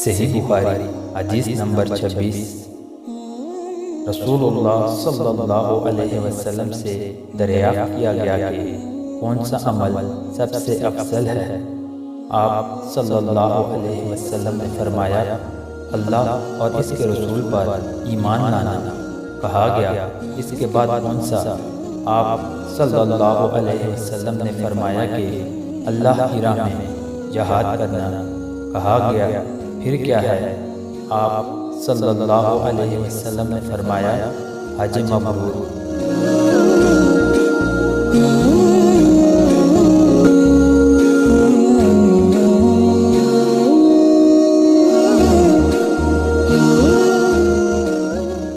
सही बुखारी हदीस नंबर 26। रसूलुल्लाह सल्लल्लाहु अलैहि वसल्लम से दरियाफ्त किया गया कि कौन सा अमल सबसे अफजल है। आप सल्लल्लाहु अलैहि वसल्लम ने फरमाया, अल्लाह और इसके रसूल पर ईमान लाना। कहा गया, इसके बाद कौन सा? आप सल्लल्लाहु अलैहि वसल्लम ने फरमाया कि अल्लाह की राह में जहाद करना। कहा गया, फिर क्या है? आप सल्लल्लाहु अलैहि वसल्लम ने फरमाया, हज मबरूर।